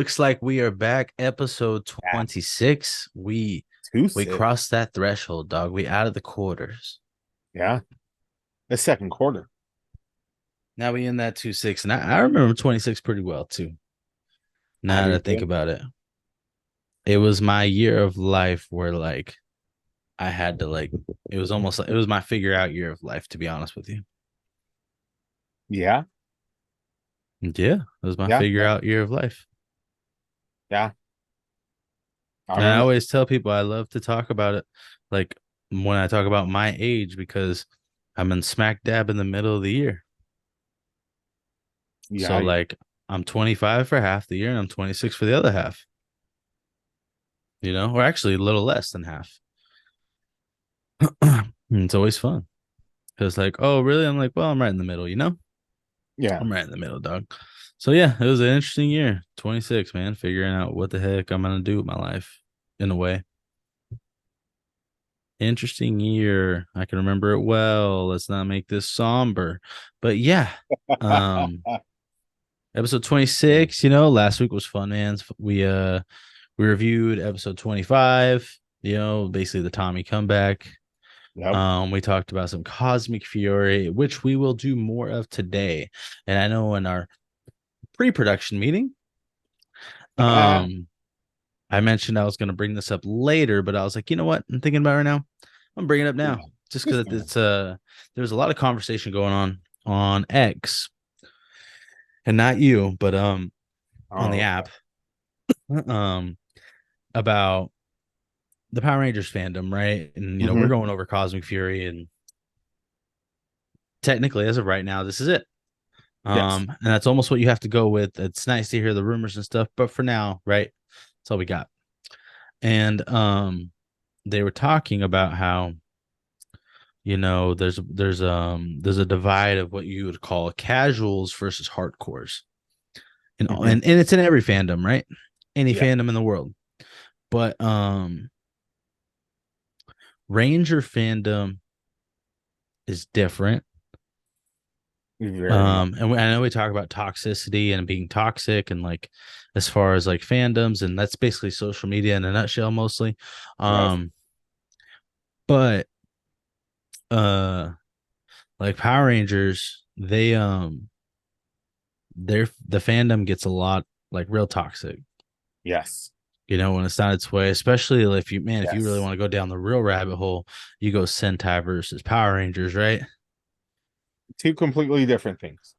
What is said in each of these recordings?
looks like we are back. Episode Yeah, 26. We 2-6. crossed that threshold, dog. We out of the quarters. Yeah, the second quarter. Now we in that 2-6. And I remember 26 pretty well too. I Now that do I think too. about it. It was my year of life where I had to it was almost like it was my figure out year of life, to be honest with you. Yeah, Yeah, it was my yeah, figure yeah, out year of life. yeah. I And I remember. always tell people I love to talk about it, like when I talk about my age, because I'm in smack dab in the middle of the year. So Yeah, I'm 25 for half the year and I'm 26 for the other half, or actually a little less than half. And it's always fun because oh, really? I'm like, well, I'm right in the middle. yeah. I'm right in the middle, dog. So yeah, it was an interesting year. 26, man, figuring out what the heck I'm gonna do with my life in a way. Interesting year. I can remember it well. Let's not make this somber. But yeah. Um episode 26, last week was fun, man. We reviewed episode 25, basically the Tommy comeback. Yep. We talked about some Cosmic Fury, which we will do more of today. And I know in our pre-production meeting, um, I mentioned I was going to bring this up later, but I was like, you know what? I'm thinking about it right now. I'm bringing it up now, Yeah. just Just because there's a lot of conversation going on X, and not you, but on the oh, app, um, about the Power Rangers fandom, right? And we're hmm going over Cosmic Fury, and technically, as of right now, this is it. yes. And that's almost what you have to go with. It's nice to hear the rumors and stuff, but for now, right? That's all we got. And they were talking about how there's a divide of what you would call casuals versus hardcores, and hmm and it's in every fandom, right? Any Yeah. fandom in the world, but Ranger fandom is different. Very much. I know we talk about toxicity and being toxic, and as far as fandoms, and that's basically social media in a nutshell, mostly. Yes. Um, but uh, like Power Rangers, the fandom gets a lot real toxic. Yes. When it's not its way, especially if you really Yes. want to go down the real rabbit hole, you go Sentai versus Power Rangers, right? Two completely different things.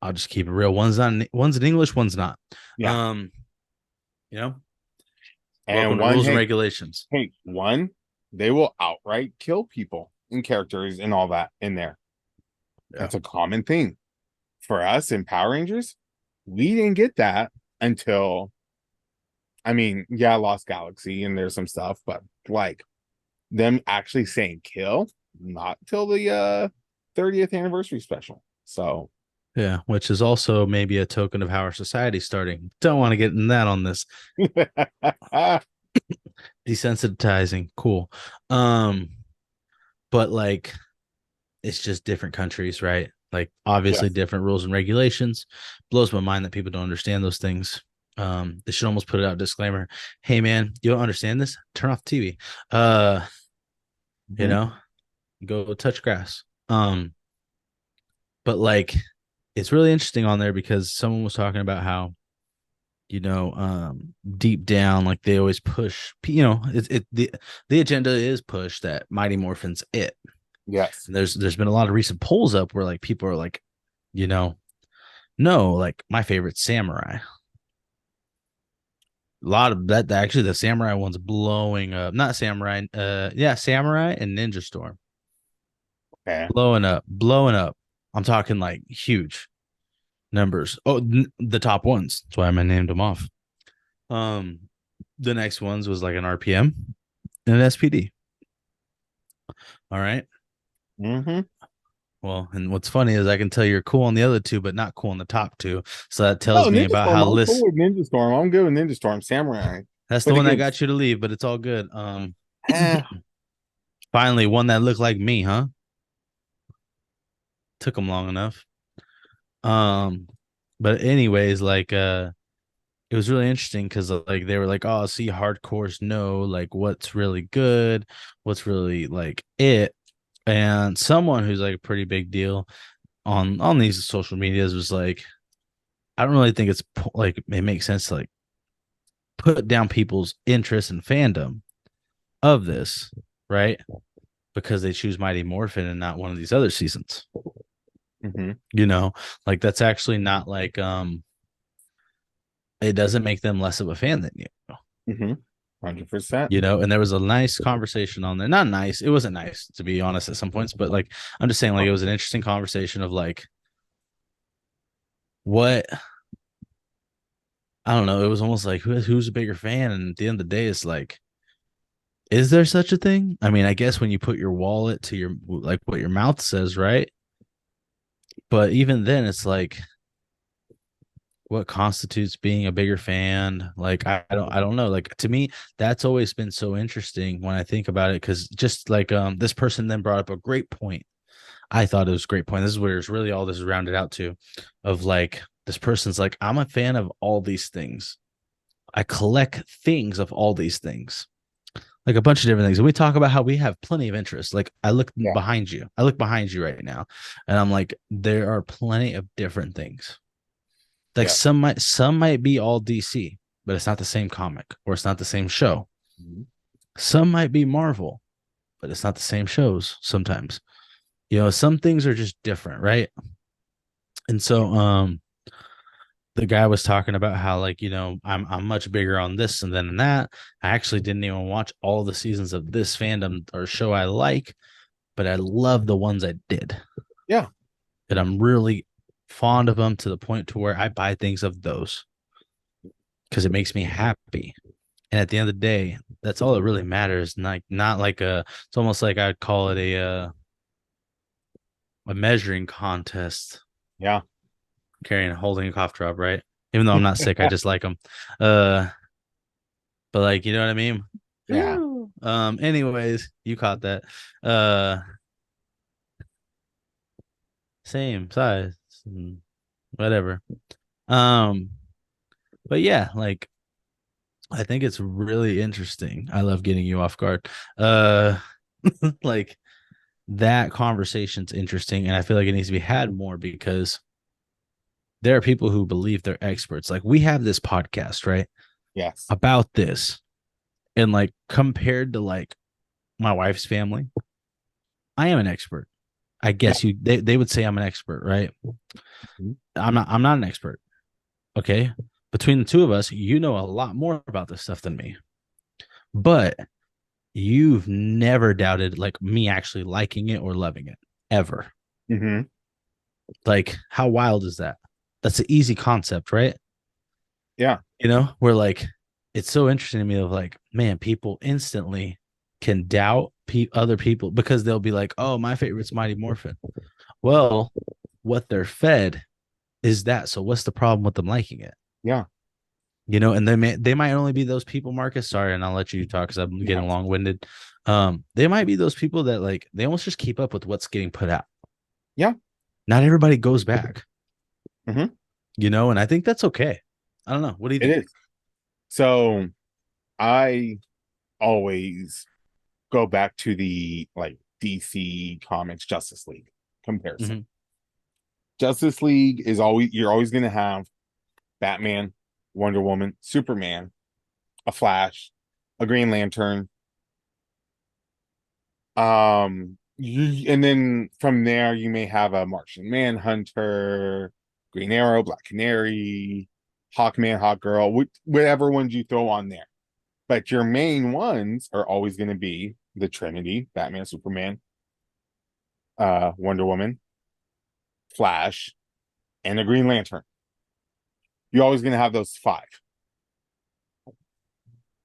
I'll just keep it real. One's in English, one's not. Yeah. Um, you know, Welcome And to one, rules and hey, regulations. hey, one, they will outright kill people and characters and all that in there. Yeah. That's a common thing. For us in Power Rangers, we didn't get that until, I mean, yeah, Lost Galaxy and there's some stuff, but like them actually saying kill, not till the 30th anniversary special. So Yeah, which is also maybe a token of how our society's starting. Don't want to get in that on this desensitizing. Cool. Um, but it's just different countries, right? Obviously yes. different rules and regulations. Blows my mind that people don't understand those things. They should almost put it out disclaimer. Hey man, you don't understand this? Turn off the TV. Uh, you Mhm. know, go touch grass. But it's really interesting on there because someone was talking about how deep down they always push the agenda is pushed that Mighty Morphin's it. Yes. And there's been a lot of recent polls up where people are you know no, my favorite Samurai. A lot of that, actually the Samurai one's blowing up. Not Samurai, yeah, Samurai and Ninja Storm Okay. blowing up. I'm talking huge numbers. Oh, the top ones, that's why I named them off. um the next ones was an RPM and an SPD. All right. hmm Well, and what's funny is I can tell you're cool on the other two, but not cool on the top two. So that tells No, me Ninja about Storm. how I'm cool list. with Ninja Storm. I'm good with Ninja Storm. Samurai. That's the But one that again, got you to leave, but it's all good. eh, Finally, one that looked like me, huh? Took them long enough. Um, But anyways, like it was really interesting because like they were like, oh, see, hardcores know like what's really good, what's really like it. And someone who's like a pretty big deal on these social medias was like, I don't really think it's like it makes sense to like put down people's interest in fandom of this, right? Because they choose Mighty Morphin and not one of these other seasons. Mm-hmm. You know, like that's actually not like it doesn't make them less of a fan than you. Mm-hmm. 100%. You know, and there was a nice conversation on there. Not nice, it wasn't nice to be honest at some points, but like I'm just saying, like it was an interesting conversation of like what I don't know. It was almost like who's a bigger fan, and at the end of the day, it's like, is there such a thing? I mean, I guess when you put your wallet to your like what your mouth says, right? But even then, it's like what constitutes being a bigger fan. Like I don't know. Like to me, that's always been so interesting when I think about it, because just like this person then brought up a great point. I thought it was a great point. This is where it's really all this is rounded out to, of like this person's like, I'm a fan of all these things. I collect things of all these things, like a bunch of different things. And we talk about how we have plenty of interest. Like I look Yeah. behind you, right now, and I'm like, there are plenty of different things. Like Yeah. some might be all DC, but it's not the same comic or it's not the same show. Mm-hmm. Some might be Marvel, but it's not the same shows sometimes. You know, some things are just different, right? And so the guy was talking about how like, you know, I'm much bigger on this and then that. I actually didn't even watch all the seasons of this fandom or show I like, but I love the ones I did. Yeah. And I'm really fond of them to the point to where I buy things of those because it makes me happy. And at the end of the day, that's all that really matters. Not like a, it's almost like I'd call it a measuring contest, Yeah. carrying holding a cough drop, right? Even though I'm not sick, I just like them. Uh but like, you know what I mean? Yeah. Anyways, you caught that. Uh Same size, whatever. Um but yeah, like I think it's really interesting. I love getting you off guard. Uh like that conversation's interesting, and I feel like it needs to be had more because there are people who believe they're experts. Like we have this podcast, right? Yes. About this. And like compared to like my wife's family, I am an expert. I Yeah. guess they would say I'm an expert, right? Mhm. I'm not an expert. Okay. Between the two of us, you know a lot more about this stuff than me. But you've never doubted like me actually liking it or loving it ever. Mhm. Like, how wild is that? That's an easy concept, right? Yeah. You know, where like it's so interesting to me of like, man, people instantly can doubt other people because they'll be like, oh, my favorite's Mighty Morphin. Well, what they're fed is that. So what's the problem with them liking it? Yeah. You know, and they might only be those people, Marcus. Sorry, and I'll let you talk because I'm getting Yeah. long winded. They might be those people that like they almost just keep up with what's getting put out. Yeah. Not everybody goes back, Mhm. you know, and I think that's okay. I don't know. What do you It think? is. So I always go back to the like DC Comics Justice League comparison. Mm-hmm. Justice League is always you're always going to have Batman, Wonder Woman, Superman, a Flash, a Green Lantern. And then from there you may have a Martian Manhunter, Green Arrow, Black Canary, Hawkman, Hawkgirl, whatever ones you throw on there. But your main ones are always going to be the Trinity, Batman, Superman, Wonder Woman, Flash, and a Green Lantern. You're always going to have those five.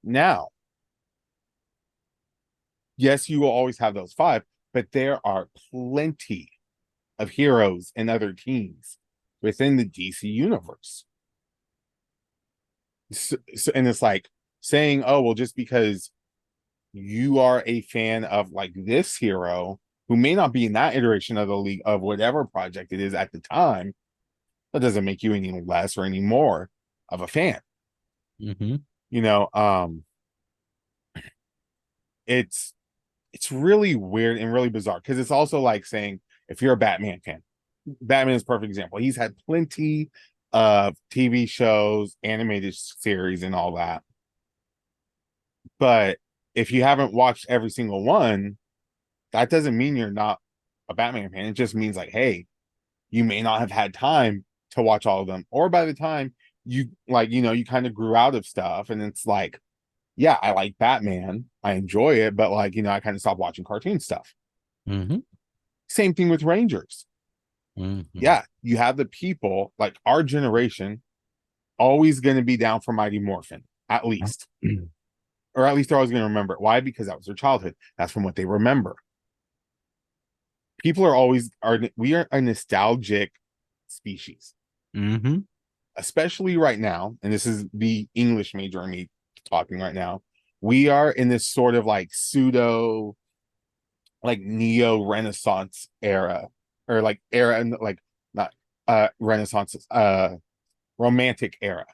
Now, yes, you will always have those five, but there are plenty of heroes and other teams within the DC universe. And it's like saying, oh, well, just because you are a fan of like this hero who may not be in that iteration of the league of whatever project it is at the time, That doesn't make you any less or any more of a fan. Mm-hmm. You know, it's it's really weird and really bizarre because it's also like saying if you're a Batman fan, Batman is a perfect example. He's had plenty of TV shows, animated series, and all that. But if you haven't watched every single one, that doesn't mean you're not a Batman fan. It just means like, hey, you may not have had time to watch all of them. Or by the time you like, you kind of grew out of stuff and it's like, yeah, I like Batman. I enjoy it, but like, I kind of stopped watching cartoon stuff. Mm-hmm. Same thing with Rangers. Mm-hmm. Yeah, you have the people like our generation always going to be down for Mighty Morphin, at least. Or at least they're always going to remember it. Why? Because that was their childhood. That's from what they remember. People we are a nostalgic species, Mm-hmm. especially right now. And this is the English major in me talking right now. We are in this sort of like pseudo, like neo Renaissance era, or like era, and like not Renaissance, romantic era.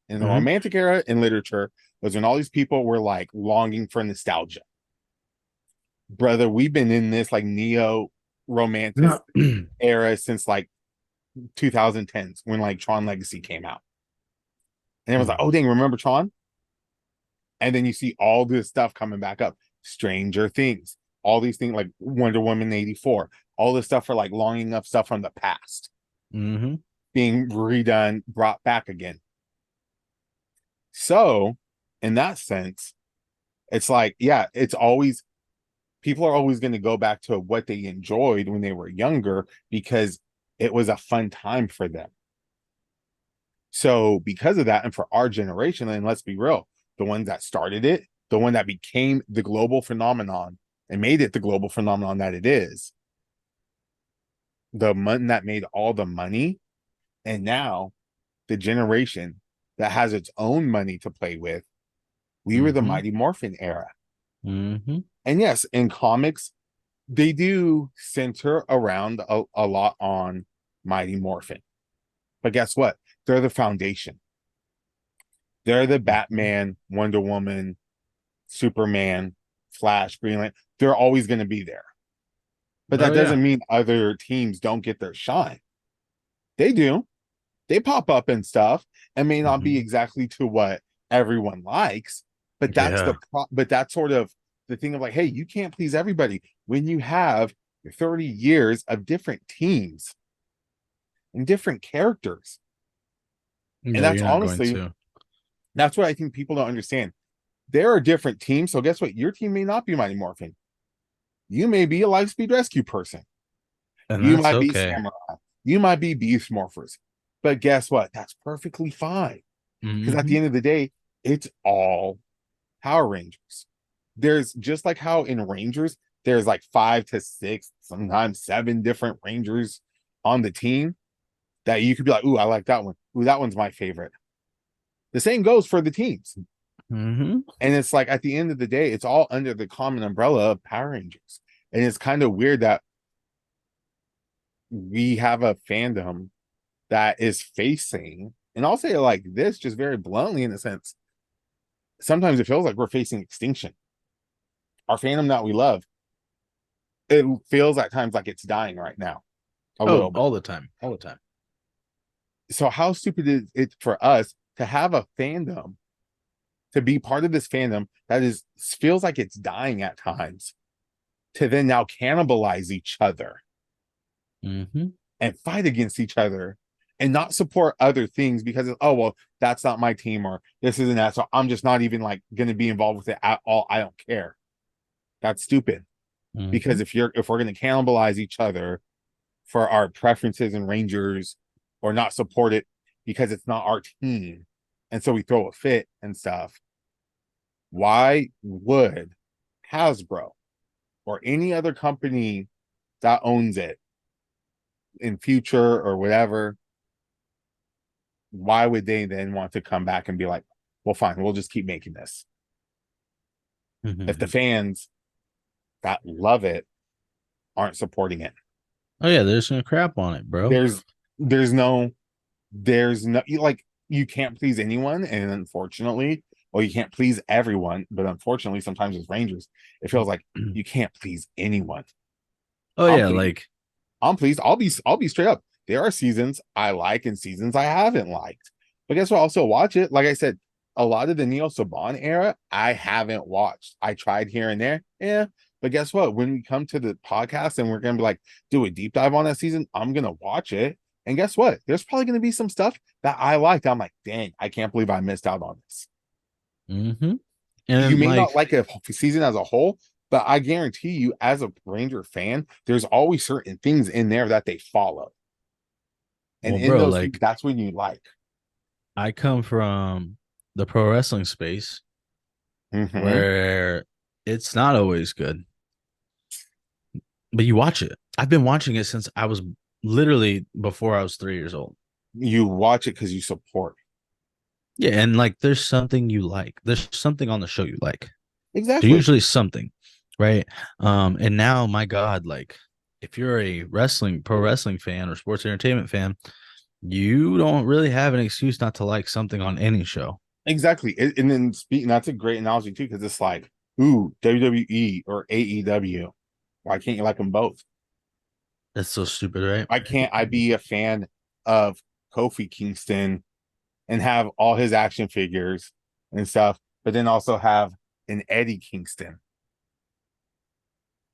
In the Mm-hmm. romantic era in literature was when all these people were like longing for nostalgia. Brother, we've been in this like neo romantic era since like 2010s when like Tron Legacy came out. And it was like, oh dang, remember Tron? And then you see all this stuff coming back up. Stranger Things, all these things like Wonder Woman 84, all this stuff for like longing up stuff from the past Mm-hmm. being redone, brought back again. So, in that sense, it's like, yeah, it's always people are always going to go back to what they enjoyed when they were younger because it was a fun time for them. So, because of that, and for our generation, and let's be real, the ones that started it, the one that became the global phenomenon and made it the global phenomenon that it is, the one that made all the money, and now the generation that has its own money to play with, we were the Mm-hmm. Mighty Morphin era. Mm-hmm. And yes, in comics, they do center around a lot on Mighty Morphin. But guess what? They're the foundation. They're the Batman, Wonder Woman, Superman, Flash, Green Lantern. They're always going to be there. But that Oh yeah. doesn't mean other teams don't get their shine. They do. They pop up and stuff and may not be Mm-hmm. exactly to what everyone likes, but Yeah. but that's sort of the thing of like, hey, you can't please everybody when you have 30 years of different teams and different characters. And No, that's you're not going honestly, to. that's what I think people don't understand. There are different teams. So guess what? Your team may not be Mighty Morphin. You may be a Lightspeed Rescue person. And You that's might be okay. Samurai. You might be Beast Morphers. But guess what? That's perfectly fine. Because at Mm-hmm. the end of the day, it's all Power Rangers. There's just like how in Rangers, there's like 5 to 6, sometimes 7 different Rangers on the team that you could be like, ooh, I like that one. Ooh, that one's my favorite. The same goes for the teams. Mm-hmm. And it's like at the end of the day, it's all under the common umbrella of Power Rangers. And it's kind of weird that we have a fandom that is facing, and I'll say it like this, just very bluntly in a sense. Sometimes it feels like we're facing extinction. Our fandom that we love, it feels at times like it's dying right now, a Oh, little bit. all the time. All the time. So, how stupid is it for us to have a fandom, to be part of this fandom that is feels like it's dying at times, to then now cannibalize each other Mm-hmm. and fight against each other and not support other things because oh well that's not my team or this isn't that, so I'm just not even like going to be involved with it at all. I don't care. That's stupid. Mm-hmm. Because if we're going to cannibalize each other for our preferences and Rangers, or not support it because it's not our team, and so we throw a fit and stuff, why would Hasbro or any other company that owns it in future or whatever, why would they then want to come back and be like, well, fine, we'll just keep making this? If the Mm-hmm. fans that love it aren't supporting it, Oh yeah, they're just gonna crap on it, bro. there's no there's no like you can't please anyone, and unfortunately, well, you can't please everyone, but unfortunately, sometimes with Rangers, it feels like you can't please anyone. Oh I'm yeah, pleased. like I'm pleased. I'll be straight up. There are seasons I like and seasons I haven't liked. But guess what? I'll still watch it. Like I said, a lot of the Neil Saban era, I haven't watched. I tried here and there. Yeah. But guess what? When we come to the podcast and we're gonna be like, do a deep dive on that season, I'm gonna watch it. And guess what? There's probably gonna be some stuff that I liked. I'm like, dang, I can't believe I missed out on this. mm-hmm. You And may like not like a season as a whole, but I guarantee you, as a Ranger fan, there's always certain things in there that they follow. And well, in bro, those things, like that's when you like. I come from the pro wrestling space Mm-hmm. where it's not always good, but you watch it. I've been watching it since I was literally before I was 3 years old. You watch it because you support. Yeah, and like there's something you like. There's something on the show you like. There's Exactly. usually something, right? And now, my God, like if you're a pro wrestling fan or sports entertainment fan, you don't really have an excuse not to like something on any show. Exactly. And then speaking, that's a great analogy too, because it's like, ooh, WWE or AEW. Why can't you like them both? That's so stupid, right? Why can't I be a fan of Kofi Kingston and have all his action figures and stuff, but then also have an Eddie Kingston?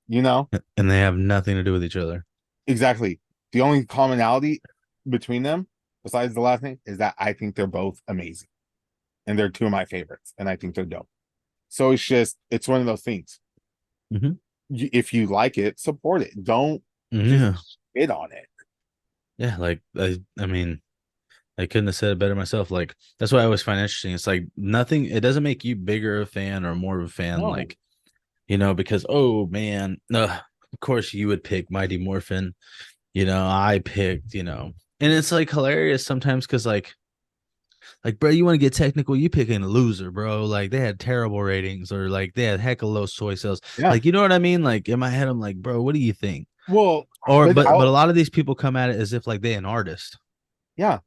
You know? And they have nothing to do with each other. Exactly. The only commonality between them, besides the last name, is that I think they're both amazing. And they're two of my favorites. And I think they're dope. So it's one of those things. Mm-hmm. If you like it, support it. Don't just Yeah, hit on it. yeah. Like I mean, I couldn't have said it better myself. Like that's what I always find interesting. It's like nothing. It doesn't make you bigger a fan or more of a fan. No. Like because oh man, of course you would pick Mighty Morphin. I picked. And it's like hilarious sometimes because like bro, you want to get technical, you picking a loser, bro. Like they had terrible ratings or like they had heck of low soy sales. Yeah. Like you know what I mean? Like in my head, I'm like, bro, what do you think? Well, Or but but a I'll, lot of these people come at it as if like they an artist. yeah,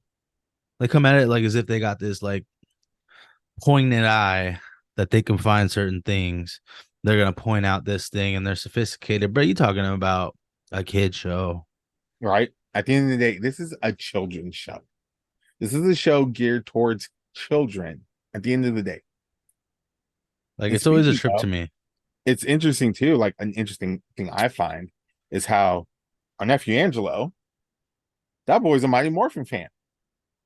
They come at it like as if they got this like poignant eye that they can find certain things. They're gonna point out this thing and they're sophisticated. But you talking about a kid show. right. At the end of the day, this is a children's show. This is a show geared towards children at the end of the day. Like And it's always a speaking trip to of, me. it's interesting too. Like an interesting thing I find is how our nephew Angelo, that boy's a Mighty Morphin fan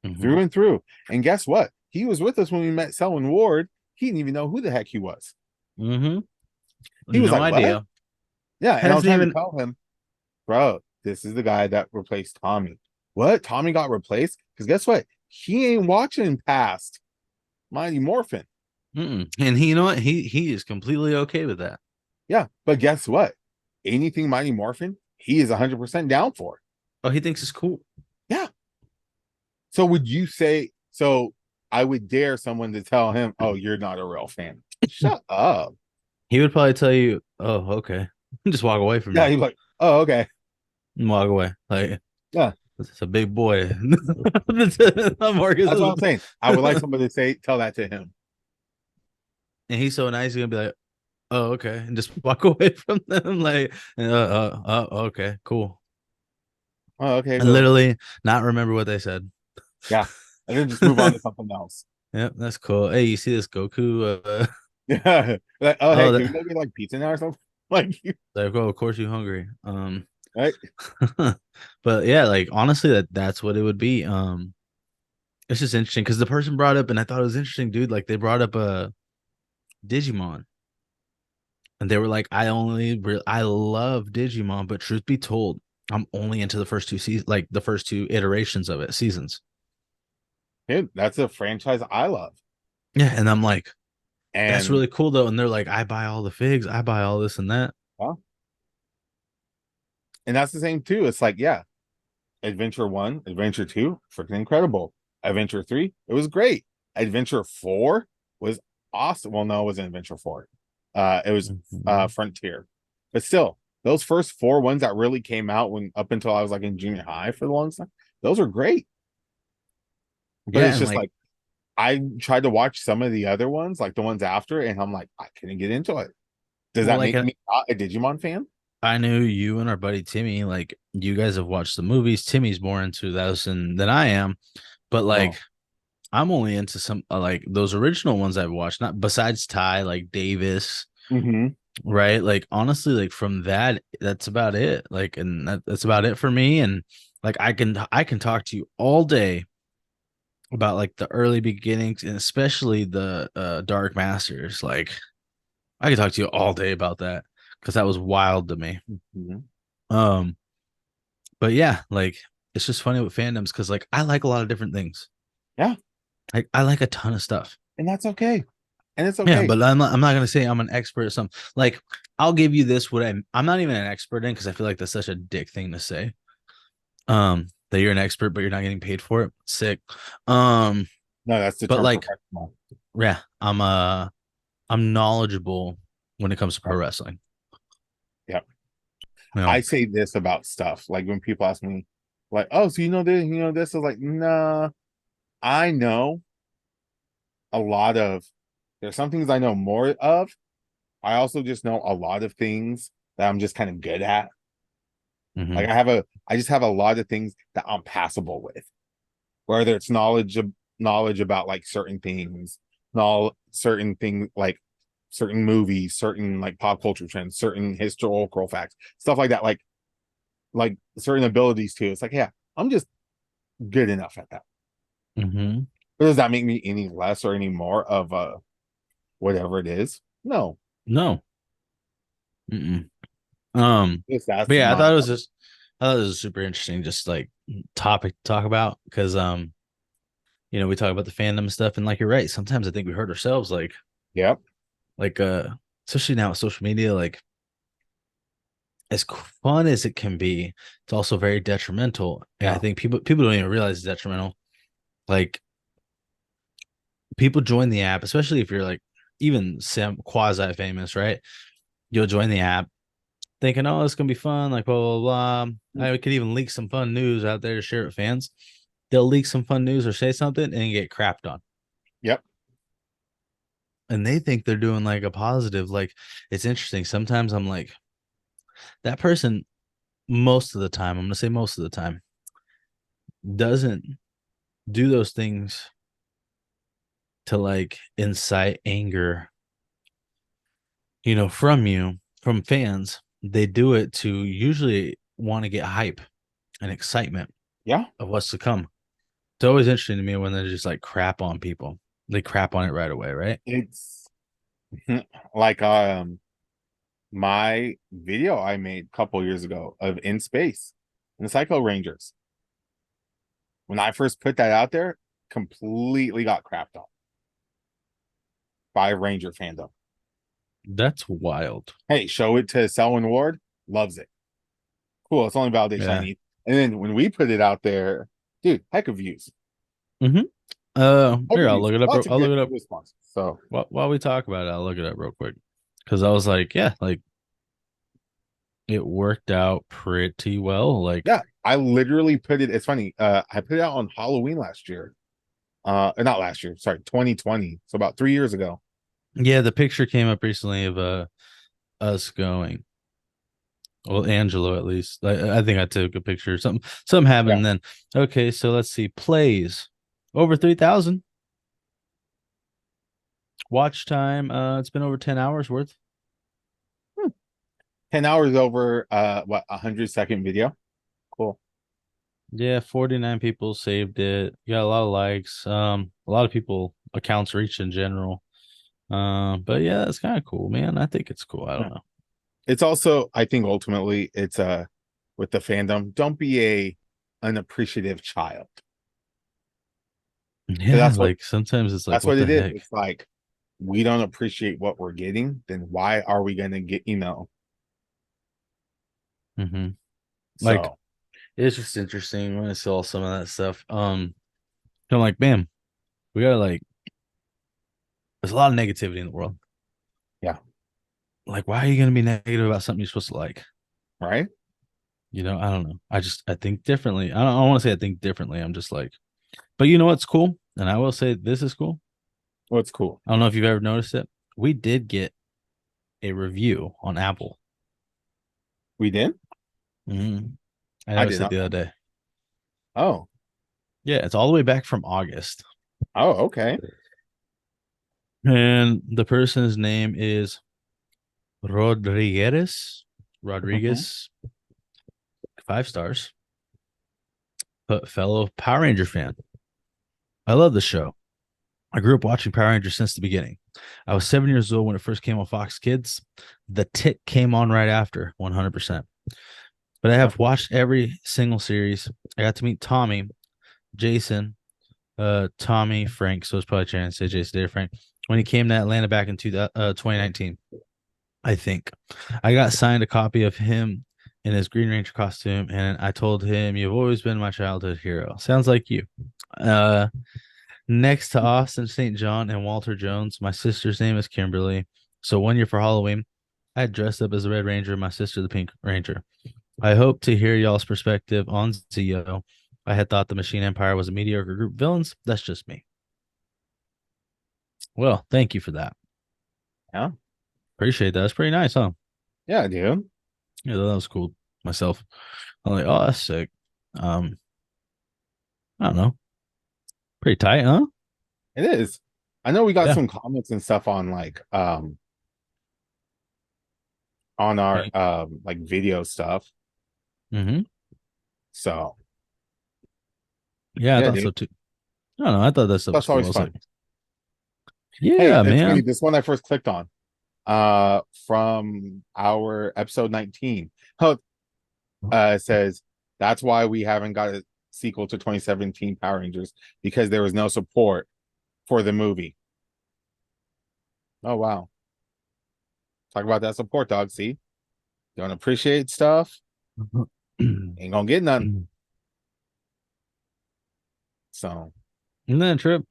Mm-hmm. through and through. And guess what? He was with us when we met Selwyn Ward. He didn't even know who the heck he was. Mm-hmm. He was No like, "What?" idea. Yeah, and I was Hasn't trying to even tell him, bro, this is the guy that replaced Tommy. What? Tommy got replaced? Because guess what? He ain't watching past Mighty Morphin. And he, you know what? He is completely okay with that. Yeah, but guess what? Anything Mighty Morphin, he is 100% down for. Oh, he thinks it's cool. Yeah. So would you say, so I would dare someone to tell him, oh, you're not a real fan. Shut up. He would probably tell you, "Oh, okay," just walk away from Yeah, you. he's like, oh, okay. And walk away. Like Yeah, it's a big boy. Marcus that's what is, I'm saying. I would like somebody to tell that to him. and he's so nice. He's gonna be like, "Oh, okay," and just walk away from them. Like, okay, cool. Oh, okay, And cool. literally not remember what they said. Yeah. And then just move on to something else. Yep, that's cool. Hey, you see this Goku? Yeah. Like, oh, hey, Oh, can we go get like pizza now or something? Like, like, oh, of course you hungry. right? But yeah, like honestly, that's what it would be. It's just interesting because the person brought up, and I thought it was interesting, dude. Like they brought up a Digimon, and they were like, I love Digimon, but truth be told, I'm only into the first two seasons, like the first two iterations of it, seasons. Dude, that's a franchise I love. Yeah, and I'm like, that's And really cool though. And they're like, I buy all the figs, I buy all this and that. well, and that's the same too. It's like, yeah, Adventure 1, Adventure 2, freaking incredible. Adventure 3, it was great. Adventure 4 was awesome. Well, no, it wasn't Adventure 4. It was Mhm. Frontier. But still, those first four ones that really came out when up until I was like in junior high for the longest time, those are great. But Yeah, it's and just like, like I tried to watch some of the other ones, like the ones after, and I'm like, I couldn't get into it. Does well, that like make me not a Digimon fan? I knew you and our buddy Timmy, like you guys have watched the movies. Timmy's more into those than I am, but like Oh. I'm only into some like those original ones I've watched, not besides Ty, like Davis, Mm-hmm. right? Like honestly, like from that, that's about it. Like, and that's about it for me. And like I can talk to you all day about like the early beginnings and especially the Dark Masters. Like I could talk to you all day about that because that was wild to me. Mm-hmm. Um, but yeah, like it's just funny with fandoms because like I like a lot of different things. Yeah, Like I like a ton of stuff. and that's okay. And it's Yeah, okay. but I'm not gonna say I'm an expert at something. Like I'll give you this what I'm not even an expert in because I feel like that's such a dick thing to say. That you're an expert but you're not getting paid for it. Sick. Um, No, that's the but term like professional. yeah, I'm knowledgeable when it comes to pro Right. wrestling. Yeah. You know, I say this about stuff. Like when people ask me, like, oh, so you know this, you know this is like, nah, I know a lot of there's some things I know more of. I also just know a lot of things that I'm just kind of good at. mm-hmm. Like I just have a lot of things that I'm passable with. Whether it's knowledge about like certain things, certain things like certain movies, certain like pop culture trends, certain historical facts, stuff like that. Like certain abilities too. It's like, yeah, I'm just good enough at that. Mm-hmm. But does that make me any less or any more of whatever it is? No. No. Mm-mm. Um, Yes, but that's yeah, my I thought it was super interesting, just like topic to talk about because we talk about the fandom stuff, and like you're right, sometimes I think we hurt ourselves, yep. like especially now with social media, like as fun as it can be, it's also very detrimental, and I Yeah. think people don't even realize it's detrimental. Like people join the app, especially if you're like even some quasi famous, right? You'll join the app thinking, oh, it's gonna be fun, like blah blah blah. I could even leak some fun news out there to share with fans. They'll leak some fun news or say something and get crapped on. Yep. And they think they're doing like a positive. Like it's interesting. Sometimes I'm like, that person, most of the time, I'm gonna say most of the time, doesn't do those things to like incite anger, from from fans. They do it to usually want to get hype and excitement Yeah. of what's to come. It's always interesting to me when they just like crap on people. They crap on it right away, right? It's like my video I made a couple years ago of in space and the Psycho Rangers. When I first put that out there, completely got crapped on by Ranger fandom. That's wild. Hey, show it to Selwyn Ward, loves it. Cool, it's only validation I Yeah. need. And then when we put it out there, dude, heck of views. Mm-hmm. Heck Here, of I'll views. look it up. Lots of I'll look good it up responses. So while we talk about it. I'll look it up real quick because I was like, yeah, like it worked out pretty well. Like, yeah, I literally put it, it's funny. I put it out on Halloween last year. Not last year, sorry, 2020. So about 3 years ago. yeah, the picture came up recently of us going. Well, Angelo at least. I think I took a picture. Something Yeah. happened then. Okay, so let's see. Plays over 3,000. Watch time. It's been over 10 hours worth. 10 hours over what 100-second video. Cool. Yeah, 49 people saved it. You got a lot of likes. A lot of people accounts reached in general. But yeah, it's kind of cool, man. I think it's cool. I Yeah. don't know. It's also, I think ultimately it's with the fandom, don't be a unappreciative child. Because Yeah, like sometimes it's like, that's what what the it is. heck? It's like we don't appreciate what we're getting, then why are we gonna get, Hmm. Like so it's just interesting when I saw some of that stuff. I'm like, bam, we gotta like. There's a lot of negativity in the world. yeah, Like, why are you gonna be negative about something you're supposed to like? right? I don't know. I think differently. I don't want to say I think differently. I'm just like, But you know what's cool? And I will say this is cool. What's cool? I don't know if you've ever noticed it. We did get a review on Apple. We did? Mm-hmm. I I did noticed it not the know. other day. Oh. Yeah, it's all the way back from August. Oh, okay. And the person's name is Rodriguez. Hmm. Rodriguez, 5 stars. But fellow Power Ranger fan. I love the show. I grew up watching Power Rangers since the beginning. I was 7 years old when it first came on Fox Kids. The Tick came on right after, 100%. But I Yep. have watched every single series. I got to meet Tommy, Jason, Tommy, Frank. So it's probably trying to say Jason Dave Frank when he came to Atlanta back in 2019. I think I got signed a copy of him in his Green Ranger costume, and I told him, "You've always been my childhood hero." Sounds like you. Uh, Next to Austin St. John and Walter Jones, my sister's name is Kimberly. So 1 year for Halloween, I dressed up as the Red Ranger, my sister the Pink Ranger. I hope to hear y'all's perspective on Zio. I had thought the Machine Empire was a mediocre group of villains. That's just me. Well, thank you for that. Yeah. Appreciate that. That's pretty nice, huh? Yeah, dude. Yeah, that was cool. Myself, I'm like, oh, that's sick. Um, I don't know, pretty tight, huh? It is. I know we got Yeah. some comments and stuff on our Okay. like video stuff. Mm-hmm. So Yeah, I yeah, thought dude. so too. I don't know. I thought that stuff was That's cool. I always was like, fun. Hey, yeah, it's funny, man. this one I first clicked on. From our episode 19. Oh, it says that's why we haven't got a sequel to 2017 Power Rangers because there was no support for the movie. Oh wow. Talk about that support, dog. See? Don't appreciate stuff, ain't gonna get none. Isn't So that a trip?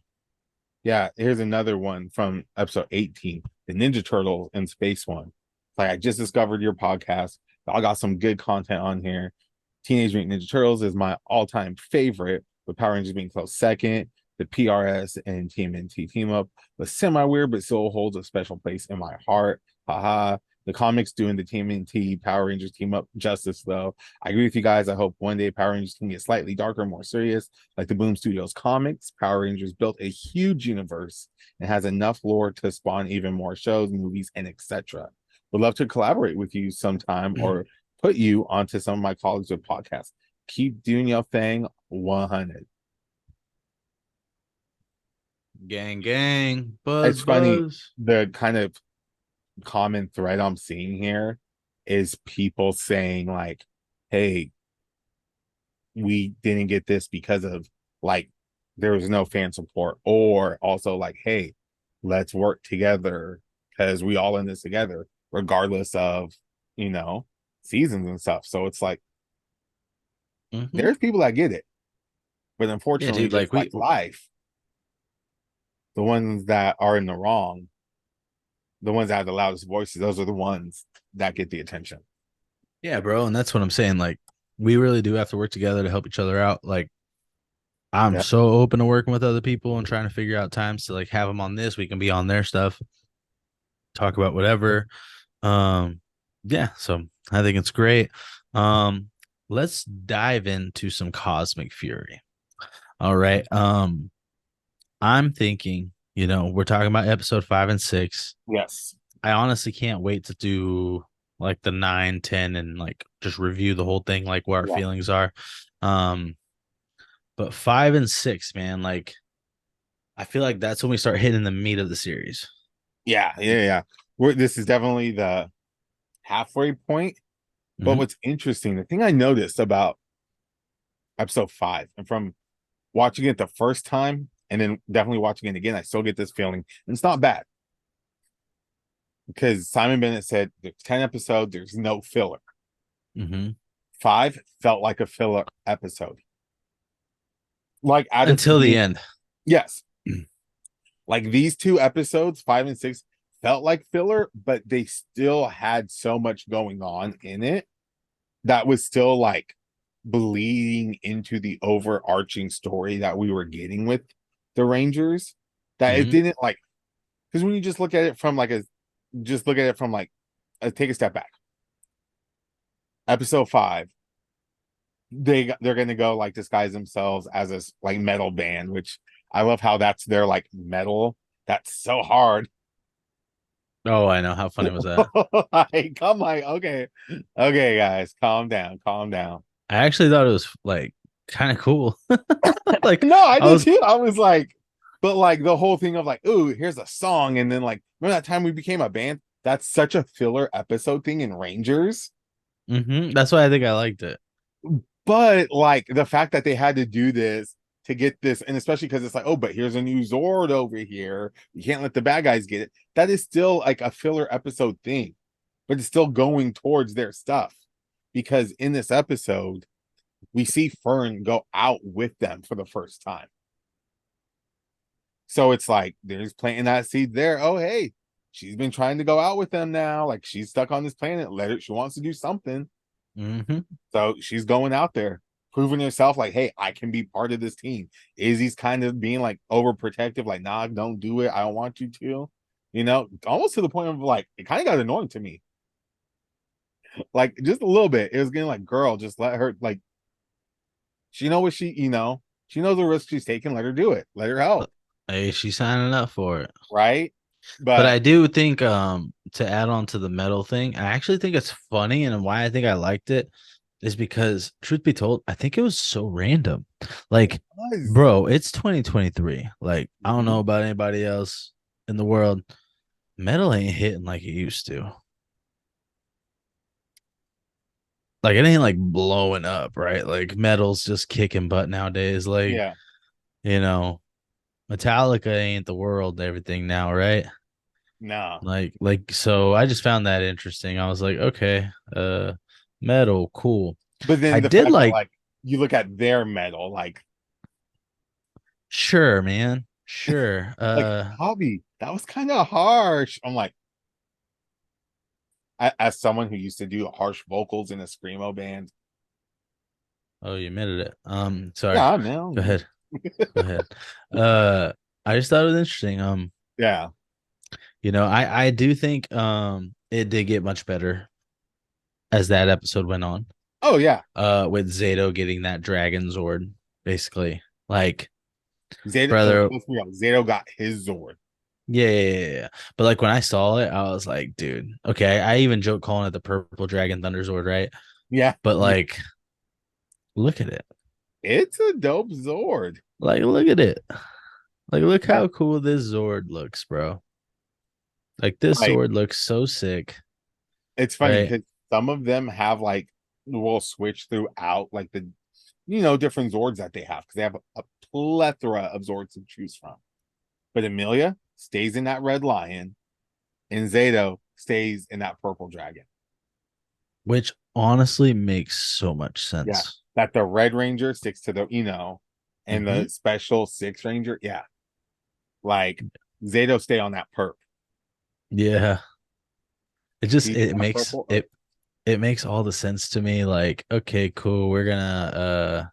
yeah, here's another one from episode 18, the Ninja Turtles in Space one. Like I just discovered your podcast. I got some good content on here. Teenage Mutant Ninja Turtles is my all-time favorite, with Power Rangers being close second. The PRS and TMNT team up was semi-weird, but still holds a special place in my heart. Haha. The comics doing the TMNT Power Rangers team up justice, though. I agree with you guys. I hope one day Power Rangers can get slightly darker, more serious, like the Boom Studios comics. Power Rangers built a huge universe and has enough lore to spawn even more shows, movies, and etc. Would love to collaborate with you sometime or put you onto some of my colleagues with podcasts. Keep doing your thing 100. Gang, gang, It's buzz, funny, buzz. the kind of common thread I'm seeing here is people saying, like, hey, we didn't get this because of like there was no fan support, or also like, hey, let's work together because we all in this together, regardless of, you know, seasons and stuff. So it's like Mm-hmm. there's people that get it, but Yeah, unfortunately, dude. just Like we, like life, the ones that are in the wrong, the ones that have the loudest voices, those are the ones that get the attention. yeah, bro. And that's what I'm saying. Like we really do have to work together to help each other out. Like I'm Yeah. so open to working with other people and trying to figure out times to like have them on this. We can be on their stuff, talk about whatever. Um, yeah. So I think it's great. Um, let's dive into some Cosmic Fury. All right. I'm thinking, we're talking about episode 5 and 6. Yes. I honestly can't wait to do like the 9, 10, and like just review the whole thing, like what our Yeah. feelings are. Um, but 5 and 6, man, like I feel like that's when we start hitting the meat of the series. Yeah. Yeah. Yeah. This is definitely the halfway point. But Hmm. what's interesting, the thing I noticed about episode 5, and from watching it the first time and then definitely watching it again, I still get this feeling. And it's not bad because Simon Bennett said there's 10 episodes, there's no filler. Hmm. 5 felt like a filler episode. Like out of Until the being, end. yes, like these 2 episodes, 5 and 6, felt like filler, but they still had so much going on in it that was still like bleeding into the overarching story that we were getting with the Rangers, that it Hmm. didn't like, because when you just look at it from like a just look at it from like take a step back. Episode 5, they're gonna go like disguise themselves as a like metal band, which I love how that's their like metal. That's so hard. Oh, I know. How funny was that? Like, come like, okay, okay, guys, calm down, calm down. I actually thought it was like kind of cool. Like No, I I did was, too. I was like, but like the whole thing of like, ooh, here's a song, and then like, remember that time we became a band? That's such a filler episode thing in Rangers. that's why I think I liked it. But like the fact that they had to do this to get this, and especially because it's like, oh, but here's a new Zord over here. You can't let the bad guys get it. That is still like a filler episode thing, but it's still going towards their stuff. Because in this episode, we see Fern go out with them for the first time. So it's like there's planting that seed there. Oh, hey, she's been trying to go out with them now. Like she's stuck on this planet. Let her, she wants to do something. Hmm. So she's going out there, proving herself like, hey, I can be part of this team. Izzy's kind of being like overprotective, like, nah, don't do it. I don't want you to. Almost to the point of like, it kind of got annoying to me. Like, just a little bit. It was getting like, girl, just let her, like, she know what she knows the risk she's taking. Let her do it. Let her help. Hey, she's signing up for it. Right. But But I do think to add on to the metal thing, I actually think it's funny and why I think I liked it is because truth be told, I think it was so random. it Like, was. bro, it's 2023. Like, I don't know Mhm. about anybody else in the world. Metal ain't hitting like it used to. Like it ain't like blowing up, right? Like metal's just kicking butt nowadays. Like, Yeah. you know, Metallica ain't the world and everything now, right? No. Like so I just found that interesting. I was like, okay, metal, cool. But I then the did fact that like, like you look at their metal, sure, man. Sure. Hobby, that was kind of harsh. I'm like, as someone who used to do harsh vocals in a screamo band. Oh, you admitted it. Sorry. Yeah, I know. Go ahead. Go ahead. Uh I just thought it was interesting. Yeah. I do think it did get much better as that episode went on. Oh yeah. With Zato getting that Dragon Zord, basically. Like, Zato. brother, Let's be honest, Zato got his Zord. yeah. But like when I saw it, I was like, dude, okay. I even joke calling it the Purple Dragon Thunder Zord, right? Yeah. But like, look at it. It's a dope Zord. Like, look at it. Like, look Yeah. how cool this Zord looks, bro. Like this Like Zord looks so sick, it's funny right? because some of them have like will switch throughout like the different Zords that they have because they have a plethora of Zords to choose from. But Amelia stays in that red lion, and Zato stays in that purple dragon. Which honestly makes so much Yeah. sense. That the Red Ranger sticks to and Hmm. the special six Ranger. Yeah. Like Zato stay on that perp. Yeah. It just He's it that makes purple. it makes all the sense to me. Like, okay, cool. We're gonna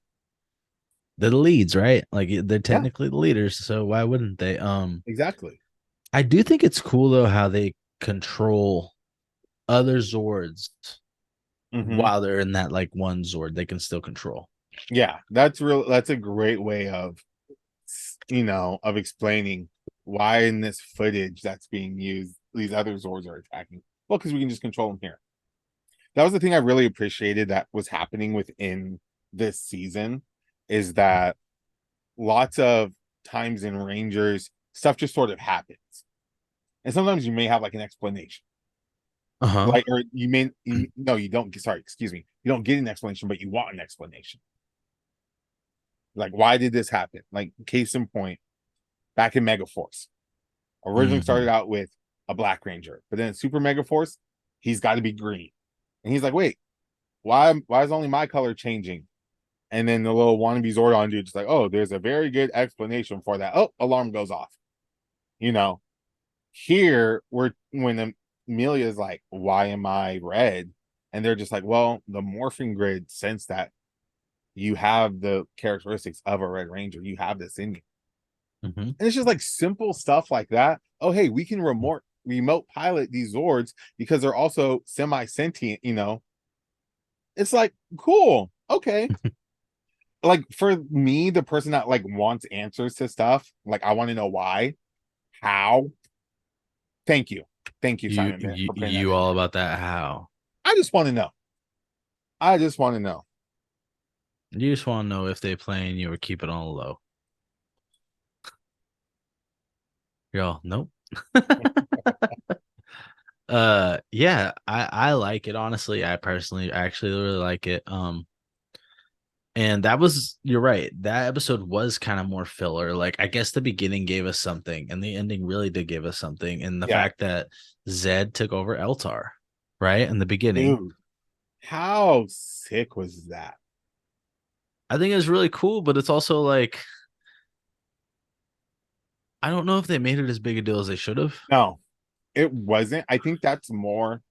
they're the leads, right? Like they're Yeah, technically the leaders, so why wouldn't they? exactly. I do think it's cool though how they control other Zords Hmm. while they're in that like one Zord they can still control. Yeah, that's real. That's a great way of explaining why in this footage that's being used, these other Zords are attacking. Well, because we can just control them here. That was the thing I really appreciated that was happening within this season is that lots of times in Rangers, stuff just sort of happens. And sometimes you may have like an explanation. Uh-huh. Like, or no, you don't, sorry, excuse me. You don't get an explanation, but you want an explanation. Like, why did this happen? Like, case in point, back in Megaforce, originally started Hmm. out with a Black Ranger, but then in Super Megaforce, he's got to be green. And he's like, wait, why is only my color changing? And then the little wannabe Zordon dude's like, oh, there's a very good explanation for that. Oh, alarm goes off. You know, here when Amelia's like, why am I red? And they're just like, well, the morphing grid sensed that you have the characteristics of a Red Ranger. You have this in you. Mm-hmm. And it's just like simple stuff like that. Oh, hey, we can remote pilot these Zords because they're also semi-sentient, you know. It's like, cool. Okay. Like for me, the person that like wants answers to stuff, like I want to know why, how. Thank you. Thank you, You Simon Bennett, you for putting that you in all there. about that how? I just want to know. I just want to know. You just want to know if they playing you or keep it on the low. Y'all, nope. Yeah, I like it honestly. I personally actually really like it. And that was, you're right. That episode was kind of more filler. Like, I guess the beginning gave us something, and the ending really did give us something. And the Yeah, fact that Zed took over Eltar, right? In the beginning, dude. How sick was that? I think it's really cool, but it's also like, I don't know if they made it as big a deal as they should have. No, it wasn't. I think that's more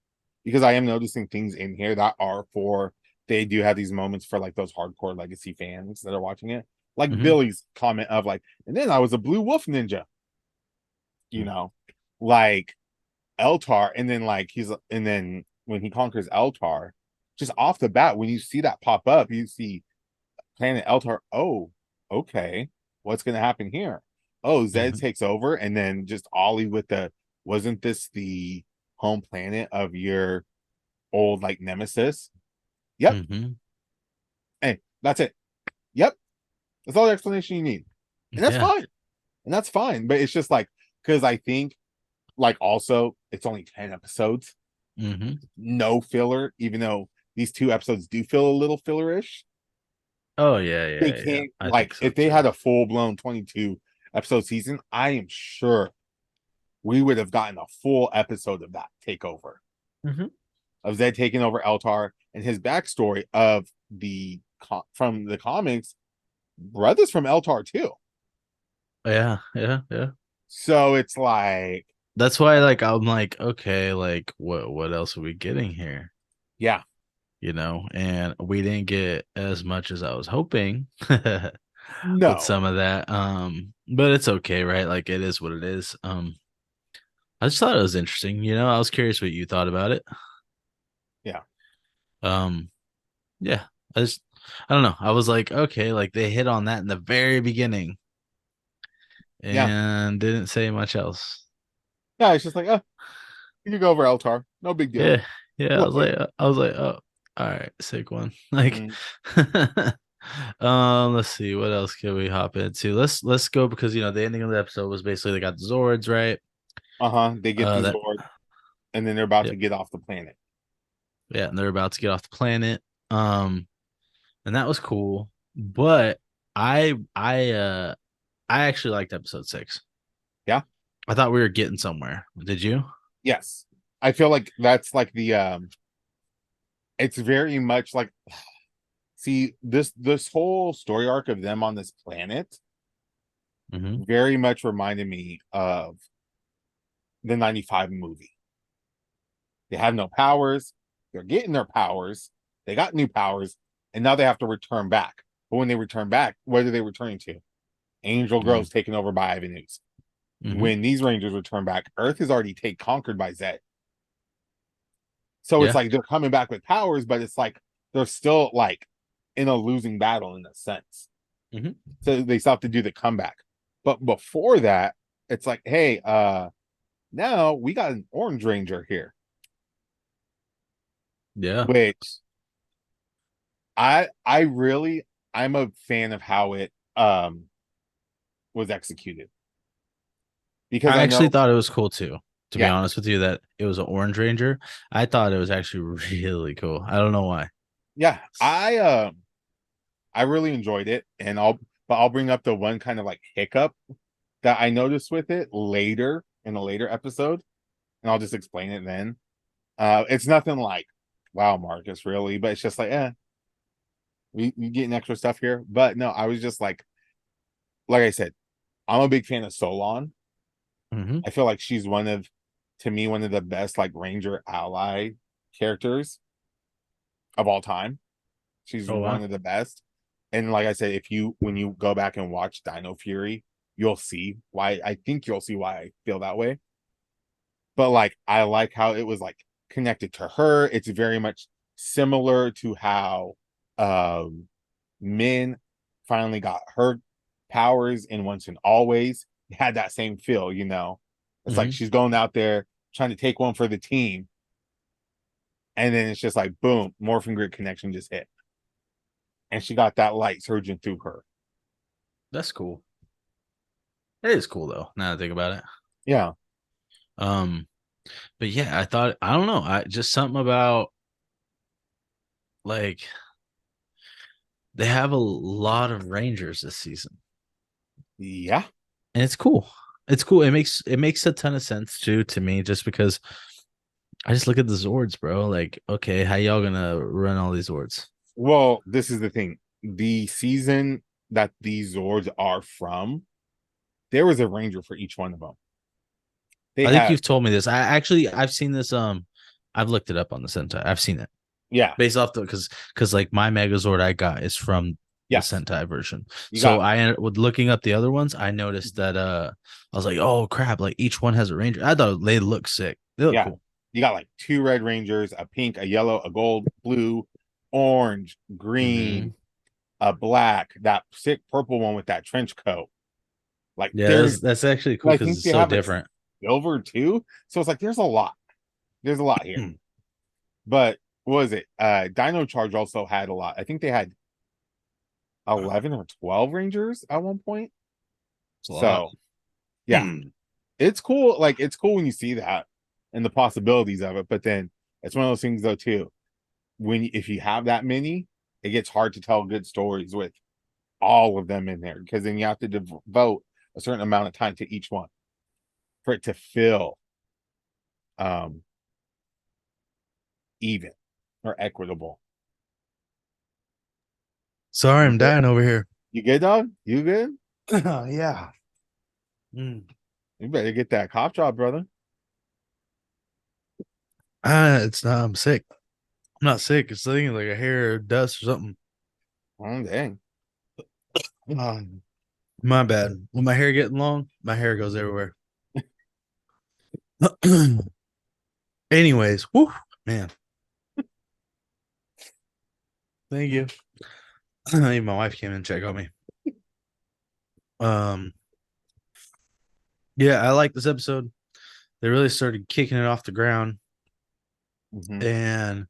because I am noticing things in here that are for they do have these moments for like those hardcore legacy fans that are watching it. Like Hmm. Billy's comment of like, and then I was a blue wolf ninja, you know, like Eltar, and then like and then when he conquers Eltar, just off the bat, when you see that pop up, you see planet Eltar. Oh, okay, what's gonna happen here? Oh, Zed Hmm. takes over, and then just Ollie with the wasn't this the home planet of your old like nemesis? Yep. Hmm. Hey, that's it. Yep. That's all the explanation you need. And that's Yeah. fine. And that's fine. But it's just like because I think like also it's only 10 episodes, Hmm. no filler, even though these two episodes do feel a little fillerish. Oh yeah, They yeah, yeah. can't I think like so if they too. had a full-blown 22 episode season, I am sure we would have gotten a full episode of that takeover Hmm. of Zed taking over Eltar and his backstory of from the comics, brothers from Eltar too. Yeah, yeah, yeah. So it's like, That's why, like, I'm like, okay, like, what else are we getting here? yeah, And we didn't get as much as I was hoping with no, some of that. But it's okay, right? Like, it is what it is. I just thought it was interesting. I was curious what you thought about it. yeah, Um, yeah, I don't know. I was like, okay, like they hit on that in the very beginning yeah, and didn't say much else. yeah. It's just like, oh, you could go over Eltar, no big deal. Yeah, yeah. Look, I was like, oh, all right, sick one. Like, mm, let's see, what else can we hop into? Let's go because the ending of the episode was basically they got the Zords, right? they get the That Zord, and then they're about to Yep, get off the planet. yeah, and they're about to get off the planet. And that was cool, but I actually liked episode 6. Yeah, I thought we were getting somewhere. Did you? yes, I feel like that's like the it's very much like see this whole story arc of them on this planet Mm-hmm. very much reminded me of the 95 movie. They have no powers, they're getting their powers, they got new powers, and now they have to return back. But when they return back, what are they returning to? Angel Grove's taken over by Ivan Ooze. Mm-hmm. When these Rangers return back, Earth is already conquered by Zed. So it's Yeah. like they're coming back with powers, but it's like they're still like in a losing battle in a sense. Mm-hmm. So they still have to do the comeback. But before that, it's like, hey, now we got an Orange Ranger here, Yeah. which I really I'm a fan of how it was executed because I I actually know, thought it was cool too. To be yeah, honest with you, that it was an Orange Ranger. I thought it was actually really cool. I don't know why. yeah, I really enjoyed it, and I'll bring up the one kind of like hiccup that I noticed with it later in a later episode, and I'll just explain it then. It's nothing like, wow, Marcus, really, but it's just like, we getting extra stuff here. But no, I was just like I said, I'm a big fan of Solon. Mm-hmm. I feel like she's to me, one of the best like Ranger ally characters of all time. She's Oh one wow. of the best. And like I said, if you when you go back and watch Dino Fury, you'll see why. I think you'll see why I feel that way. But like I like how it was like connected to her. It's very much similar to how um Min finally got her powers in Once and Always. It had that same feel, you know. It's like Mm-hmm. she's going out there trying to take one for the team, and then it's just like boom, morphin grid connection just hit. And she got that light surging through her. That's cool. It is cool though. Now that I think about it. Yeah. Um, but yeah, I thought I don't know. I just something about like they have a lot of Rangers this season, Yeah. and it's cool. It's cool. It makes a ton of sense too to me, just because I just look at the Zords, bro. Like, okay, how y'all gonna run all these Zords? Well, this is the thing. The season that these Zords are from, there was a ranger for each one of them. They I think had, you've told me this. I've seen this. I've looked it up on the Sentai. I've seen it yeah, based off the because like my Megazord I got is from the yes, Sentai version. you So got, I ended with looking up the other ones. I noticed that I was like, oh crap! Like each one has a ranger. I thought they look sick. They look yeah, cool. you got like two red rangers, a pink, a yellow, a gold, blue, orange, Mm-hmm. green, a black, that sick purple one with that trench coat. Like Yeah, there's, that's actually cool I because think it's they so have a different. silver too. So it's like there's a lot. There's a lot here. But what was it? Dino Charge also had a lot. I think they had 11 or 12 Rangers at one point. It's a lot. So yeah, it's cool. Like it's cool when you see that and the possibilities of it. But then it's one of those things though too. If you have that many, it gets hard to tell good stories with all of them in there because then you have to devote a certain amount of time to each one for it to feel um even or equitable. Sorry, You I'm good? dying over here. You good, dog? You good? Yeah. Mm. You better get that cop job, brother. It's not. I'm sick. I'm not sick. It's thinking like a hair or dust or something. Oh dang. My bad. When my hair getting long, my hair goes everywhere. Anyways, whoo, man. Thank you. Even my wife came in and checked on me. Um, yeah, I like this episode. They really started kicking it off the ground, Mm-hmm. and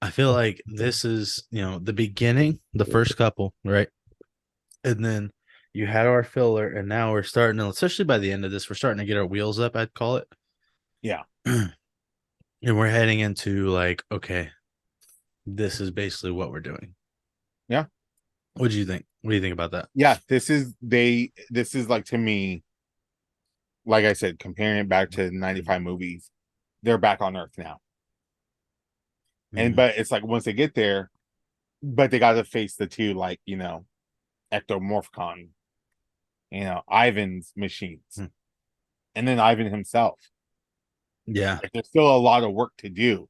I feel like this is the beginning, the first couple, right? And then you had our filler, and now we're starting to, especially by the end of this, we're starting to get our wheels up. I'd call it, Yeah. and we're heading into like, okay, this is basically what we're doing. Yeah. What do you think? What do you think about that? Yeah. This is like to me, like I said, comparing it back to 95 movies, they're back on Earth now. And Mhm. but it's like once they get there, but they gotta face the two, like, Ectomorphicon, Ivan's machines, Mm. and then Ivan himself. Yeah, Like there's still a lot of work to do.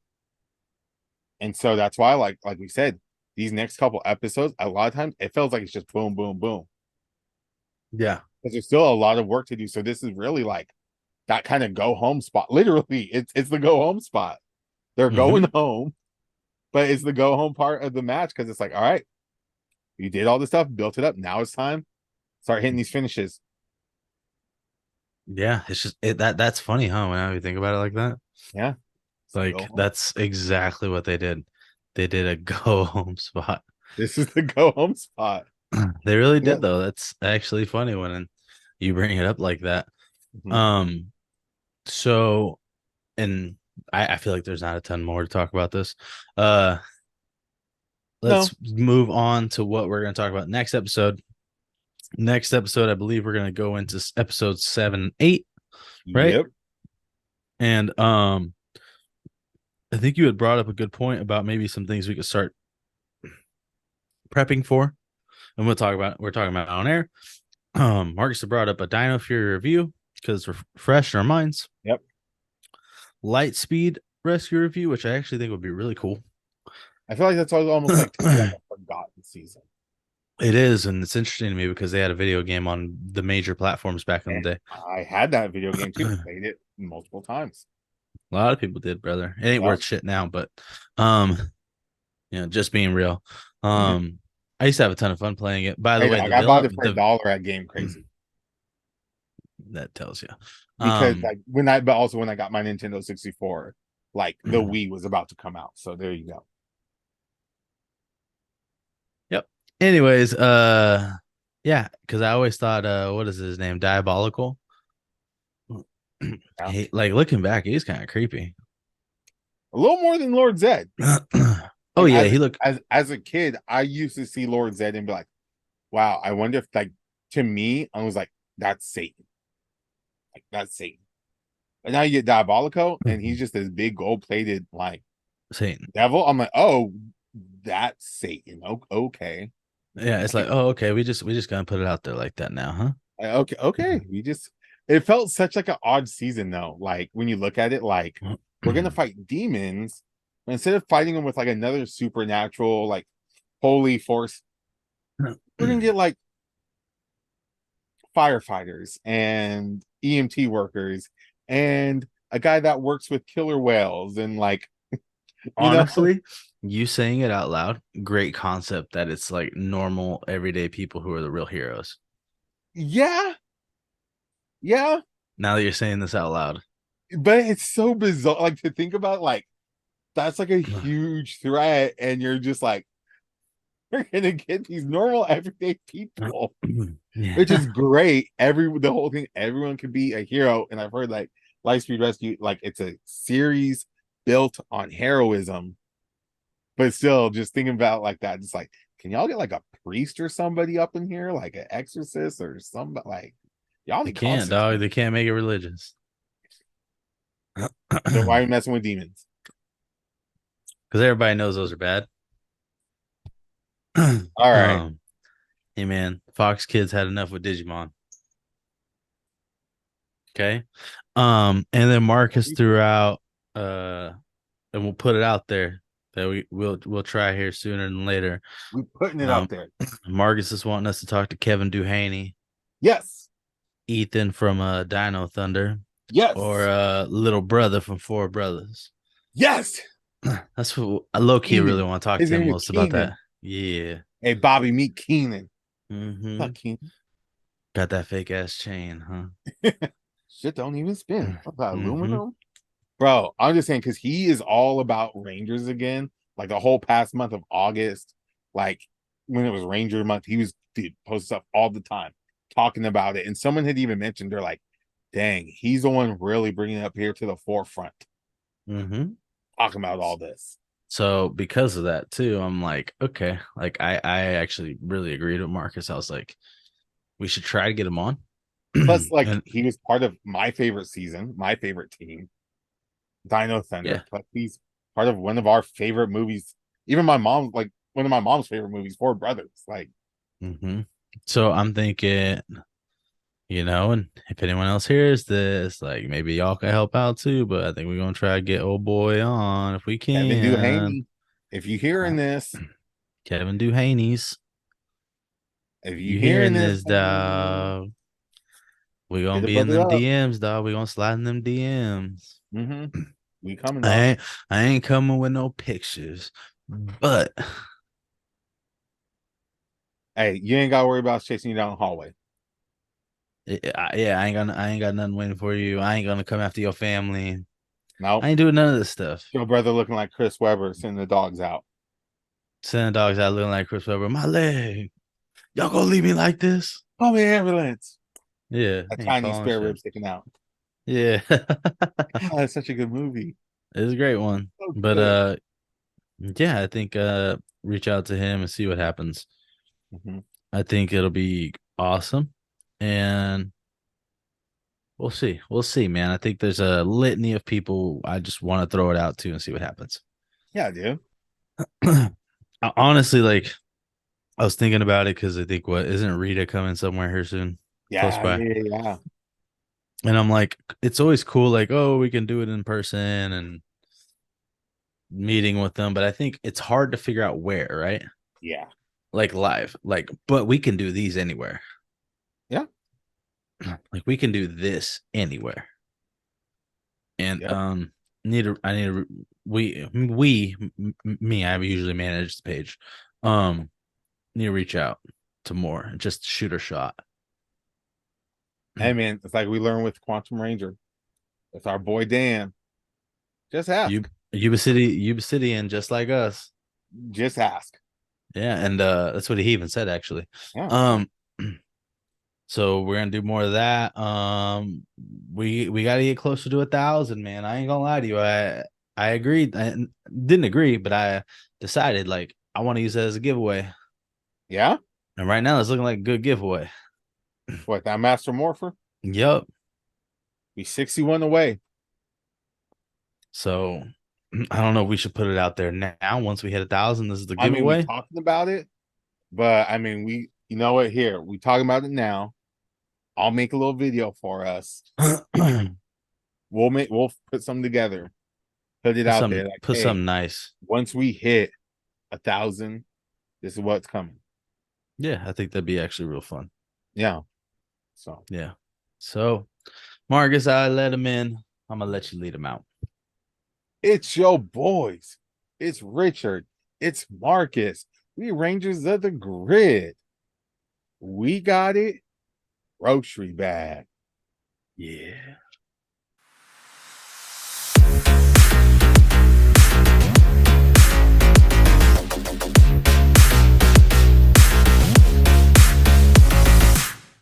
And so that's why, like we said, these next couple episodes, a lot of times it feels like it's just boom, boom, boom. yeah. Because there's still a lot of work to do. So this is really like that kind of go home spot. Literally, it's the go home spot. They're Hmm. going home, but it's the go home part of the match because it's like, all right, you did all this stuff, built it up. Now it's time. Start hitting these finishes. Yeah, it's just that's funny, huh? When you think about it like that, Yeah. Go like home. that's exactly what they did. They did a go home spot. This is the go home spot. They really Yeah. did though. That's actually funny when you bring it up like that. Mhm. Um, so and I feel like there's not a ton more to talk about this. Uh, No. let's move on to what we're going to talk about next episode. Next episode, I believe we're going to go into episode 7 and 8, right? Yep. And I think you had brought up a good point about maybe some things we could start prepping for, and we're talking about on air. Marcus had brought up a Dino Fury review because we're fresh in our minds. Yep. Light Speed rescue review, which I actually think would be really cool. I feel like that's almost like to be like a forgotten season. It is, and it's interesting to me because they had a video game on the major platforms back in the And day. I had that video game too. Played it multiple times. A lot of people did, brother. It ain't Yep. worth shit now, but um, just being real. Mhm. Um, I used to have a ton of fun playing it. By the Hey, way, dog, the I bought villain, it for $1 at Game Crazy that tells you. because Um, like but also when I got my Nintendo 64, like the yep. Wii was about to come out. So there you go. Anyways, yeah, because I always thought, what is his name? Diabolical. Yeah. He, like looking back, he's kind of creepy. A little more than Lord Zed. Oh Like yeah, he looked as a kid, I used to see Lord Zed and be like, wow, I wonder if like to me, I was like, that's Satan. Like that's Satan. But now you get Diabolico and he's just this big gold-plated like Satan. devil. I'm like, oh, that's Satan. Okay. Yeah, it's like, Like, oh, okay, we just gonna put it out there like that now, huh? okay. We just it felt such like an odd season though. Like when you look at it, like we're gonna fight demons, but instead of fighting them with like another supernatural, like holy force, we're gonna get like firefighters and EMT workers and a guy that works with killer whales and like you know, Honestly, you saying it out loud, great concept that it's like normal everyday people who are the real heroes. yeah, yeah. Now that you're saying this out loud. But it's so bizarre, like to think about, like that's like a huge threat, and you're just like, we're gonna get these normal everyday people, which Yeah. is great. The whole thing, everyone can be a hero, and I've heard like Lightspeed Rescue, like it's a series built on heroism, but still, just thinking about like that, just like, can y'all get like a priest or somebody up in here, like an exorcist or somebody? Like, y'all They need can't, dog. Constantine. They can't make it religious. So why are Because you messing with demons? everybody knows those are bad. All right. um, hey man, Fox Kids had enough with Digimon. Okay. And then Marcus threw out and we'll put it out there that we'll try here sooner than later. We're putting it Um up there. Marcus is wanting us to talk to Kevin Duhaney, Yes. Ethan from Dino Thunder, or Yes. little brother from Four Brothers. Yes. That's what I low key really Keenan. want to talk His to him name is most about that. Keenan. Yeah. Hey, Bobby, meet Keenan. Mm-hmm. Not Keenan. Got that fake ass chain, huh? Shit don't even spin. What's that, Mm-hmm. aluminum? Bro, I'm just saying because he is all about Rangers again. Like the whole past month of August, like when it was Ranger month, he was dude post stuff all the time talking about it. And someone had even mentioned they're like, dang, he's the one really bringing it up here to the forefront, Mm-hmm. talking about all this. So because of that too, I'm like, okay, like I actually really agreed with Marcus. I was like, we should try to get him on. Plus, like And he was part of my favorite season, my favorite team, Dino yeah. Thunder. Plus, he's part of one of our favorite movies. Even my mom, like one of my mom's favorite movies, Four Brothers. Like, Mm-hmm. So I'm thinking, and if anyone else hears this, like maybe y'all can help out too. But I think we're gonna try to get old boy on if we Kevin can. Duhaney, if you hearing this, Kevin Duhaney's. if you You hearing hearing this, this, dog? We get gonna a be in brother them up. DMs, dog. We gonna slide in them DMs. Mm-hmm. We coming, I dog. ain't I ain't coming with no pictures, but Hey, you ain't gotta worry about us chasing you down the hallway. yeah, I ain't got nothing waiting for you. I ain't gonna come after your family. No, I ain't doing none of this stuff. your brother looking like Chris Webber sending the dogs out. Sending dogs out looking like Chris Webber. My leg. Y'all gonna leave me like this? Call me ambulance. Yeah, A ain't tiny calling spare shit. rib sticking out. Yeah. God, that's such a good movie. It's a great one. So But good. yeah, I think reach out to him and see what happens. Mm-hmm. I think it'll be awesome. And we'll see. We'll see, man. I think there's a litany of people I just want to throw it out to and see what happens. Yeah, dude. Honestly, like I was thinking about it because I think what isn't Rita coming somewhere here soon, close Yeah, by. yeah, yeah. And I'm like, it's always cool, like, oh, we can do it in person and meeting with them, but I think it's hard to figure out where, right? Yeah. like live, like, but we can do these anywhere. Yeah. Like we can do this anywhere. And Yep. I need to me, I usually manage the page. Need to reach out to more, just shoot a shot. Hey man, it's like we learned with Quantum Ranger. It's our boy Dan. Just ask. Yuba City, and just like us. Just ask. Yeah, and that's what he even said actually. Yeah. Um, so we're gonna do more of that. We gotta get closer to 1,000, man. I ain't gonna lie to you. I agreed. I didn't agree, but I decided like I want to use that as a giveaway. Yeah. And right now it's looking like a good giveaway. What, that Master Morpher? Yep. Be 61 away. So I don't know if we should put it out there now. Once we hit 1,000, this is the I mean, we giveaway. talking about it, but I mean, you know what? Here, we talking about it now. I'll make a little video for us. We'll put something together, put it out there. Like, Put hey, something nice. once we hit 1,000, this is what's coming. Yeah, I think that'd be actually real fun. Yeah. So Yeah. So Marcus, I let him in. I'm gonna let you lead him out. it's your boys. It's Richard. It's Marcus. We Rangers of the Grid. We got it. Grocery bag. Yeah.